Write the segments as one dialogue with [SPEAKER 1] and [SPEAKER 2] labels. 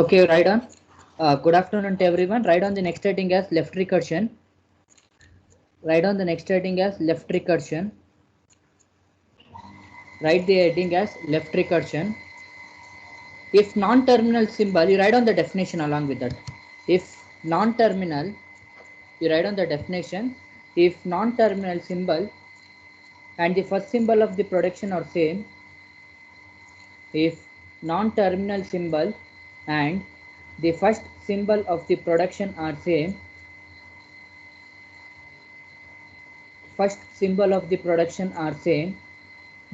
[SPEAKER 1] Okay, right on. Good afternoon to everyone. Write on the next heading as left recursion. Write on the next heading as left recursion. Write the heading as left recursion. If non-terminal symbol, you write on the definition along with that. If non-terminal, you write on the definition. If non-terminal symbol and the first symbol of the production are same, if non-terminal symbol and the first symbol of the production are same, first symbol of the production are same,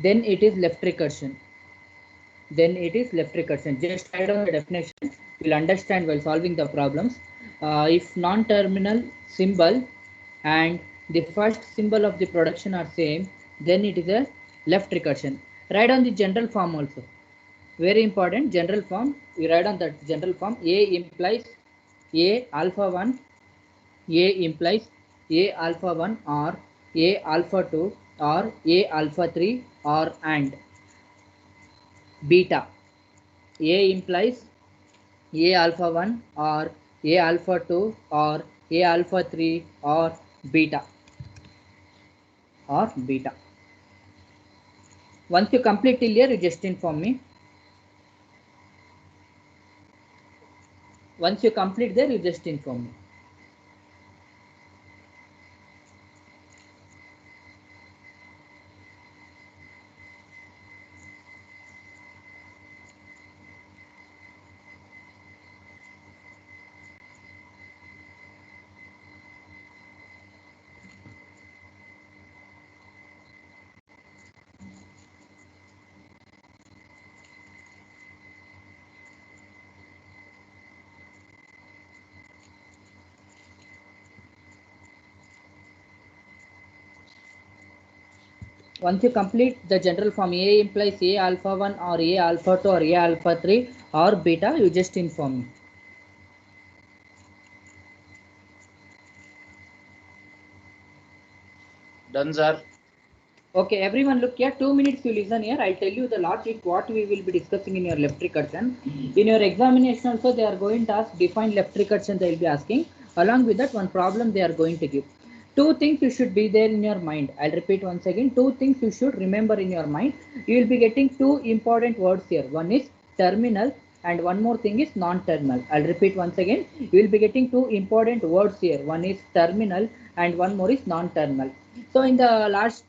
[SPEAKER 1] then it is left recursion. Then it is left recursion. Just write down the definition. You'll understand while solving the problems. If non-terminal symbol and the first symbol of the production are same, then it is a left recursion. Write on the general form also. Very important, general form. You write on that general form. A implies A alpha 1. A implies A alpha 1 or A alpha 2 or A alpha 3 or and. Beta. A implies A alpha 1 or A alpha 2 or A alpha 3 or beta. Once you complete till here, you just inform me. Once you complete there, you just inform me. Once you complete the general form, A implies A alpha 1 or A alpha 2 or A alpha 3 or beta, you just inform me.
[SPEAKER 2] Done, sir.
[SPEAKER 1] Okay, everyone look here. 2 minutes you listen here. I'll tell you the logic what we will be discussing in your left recursion. In your examination also they are going to ask define left recursion, they will be asking. Along with that one problem they are going to give. Two things you should be there in your mind. I'll repeat once again. Two things you should remember in your mind. You will be getting two important words here. One is terminal and one more thing is non-terminal. I'll repeat once again. You will be getting two important words here. One is terminal and one more is non-terminal. So in the last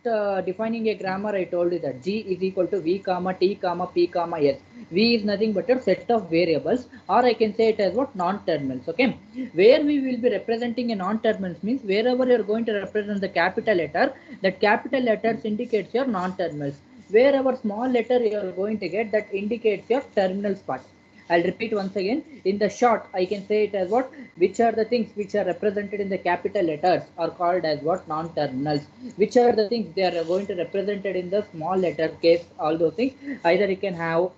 [SPEAKER 1] defining a grammar, I told you that G is equal to V comma T comma P comma S. V is nothing but a set of variables, or I can say it as what non-terminals. Okay, where we will be representing a non-terminals means wherever you are going to represent the capital letter, that capital letters indicates your non-terminals. Wherever small letter you are going to get, that indicates your terminals part. I'll repeat once again. In the short, I can say it as what? Which are the things which are represented in the capital letters are called as what? Non-terminals. Which are the things they are going to represented in the small letter case? All those things. Either you can have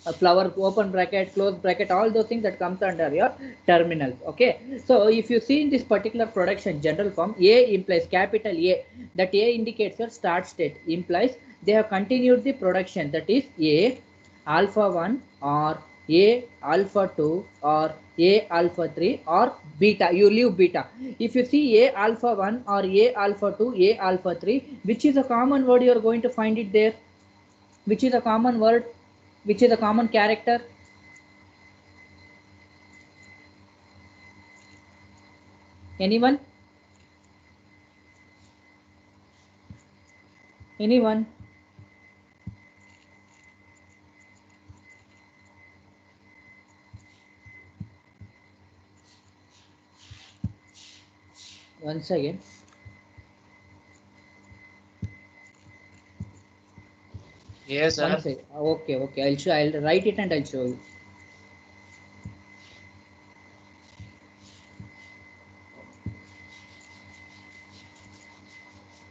[SPEAKER 1] a flower, open bracket, close bracket, all those things that comes under your terminals. Okay. So if you see in this particular production general form, A implies capital A. That A indicates your start state. Implies they have continued the production. That is A alpha 1 or A alpha 2 or A alpha 3 or beta. You leave beta. If you see A alpha 1 or A alpha 2, A alpha 3, which is a common word you are going to find it there? Which is a common word? Which is a common character? Anyone? Anyone? Once again.
[SPEAKER 2] Yes, sir.
[SPEAKER 1] Once again. Okay, okay. I'll show. I'll write it and I'll show you.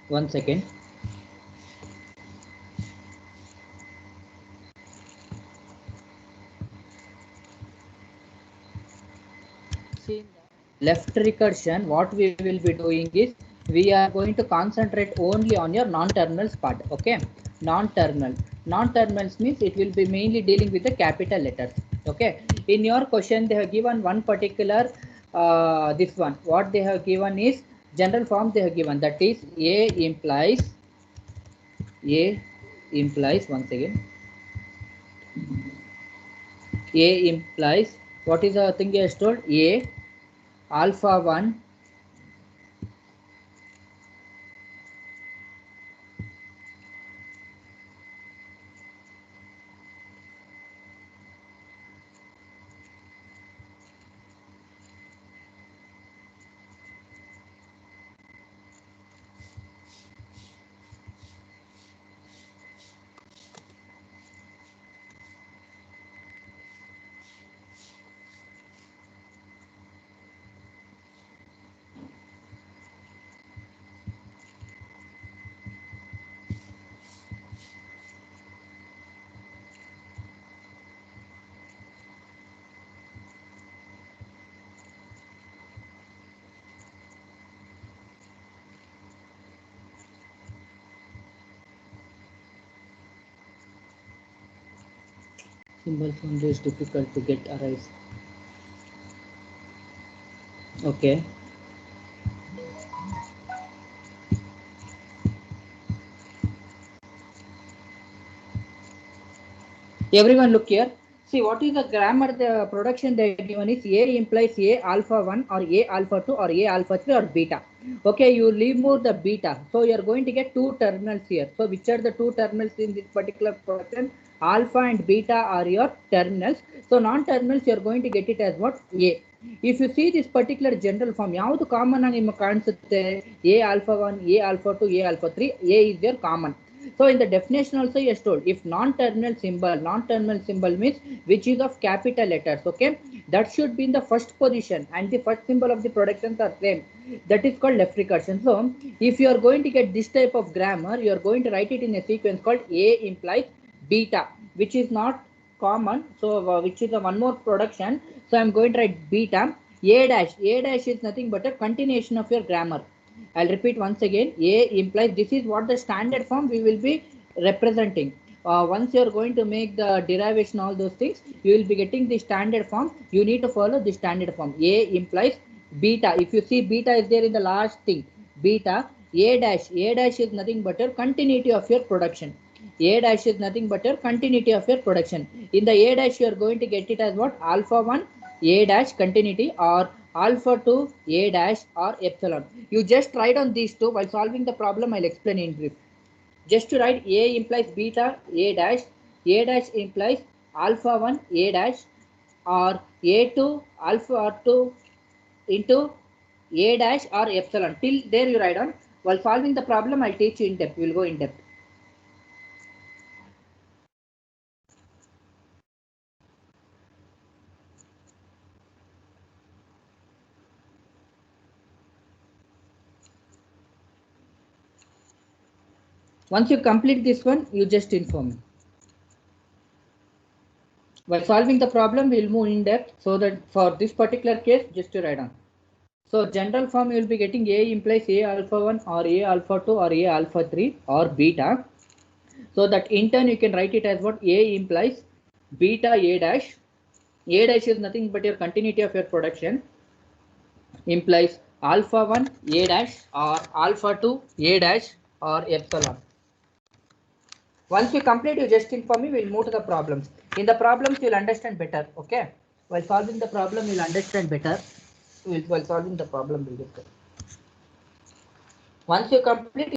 [SPEAKER 1] One second. See, left recursion, what we will be doing is we are going to concentrate only on your non-terminals part. Okay, non-terminal. Non-terminals means it will be mainly dealing with the capital letters. Okay, in your question they have given one particular this one. What they have given is general form they have given, that is A implies once again A implies what is the thing he has told? A alpha 1 symbol from this difficult to get arise. Okay. Everyone look here. See what is the grammar, the production they are given is A implies A alpha 1 or A alpha 2 or A alpha 3 or beta. Okay, you remove the beta. So you are going to get two terminals here. So which are the two terminals in this particular production? Alpha and beta are your terminals. So non-terminals you are going to get it as what? A. If you see this particular general form, ಯಾವುದು common ಆಗಿ ನಿಮಗೆ ಕಾಣಿಸುತ್ತೆ? A alpha 1, A alpha 2, A alpha 3, A is their common. So in the definition also he has told, if non-terminal symbol means which is of capital letters, okay, that should be in the first position and the first symbol of the productions are same. That is called left recursion. So if you are going to get this type of grammar, you are going to write it in a sequence called A implies beta, which is not common. So which is a one more production. So I'm going to write beta. A dash is nothing but a continuation of your grammar. I'll repeat once again. A implies, this is what the standard form we will be representing. Once you are going to make the derivation, all those things, you will be getting the standard form. You need to follow the standard form. A implies beta. If you see beta is there in the last thing, beta. A dash is nothing but a continuity of your production. A dash is nothing but a continuity of your production. In the A dash, you are going to get it as what? Alpha 1 A dash continuity, or alpha 2 A dash, or epsilon. You just write on these two while solving the problem. I'll explain in brief. Just to write A implies beta A dash implies alpha 1 A dash, or A2 alpha 2 into A dash or epsilon. Till there you write on. While solving the problem, I'll teach you in depth. We'll go in depth. Once you complete this one, you just inform me. While solving the problem, we will move in depth, so that for this particular case, just to write on. So general form, you will be getting A implies A alpha 1 or A alpha 2 or A alpha 3 or beta. So that in turn you can write it as what? A implies beta A dash. A dash is nothing but your continuity of your production, implies alpha 1 A dash or alpha 2 A dash or epsilon. Once you complete, you just inform me. We'll move to the problems. In the problems, you'll understand better. Okay. While solving the problem, you'll understand better. While solving the problem, we'll get. Once you complete.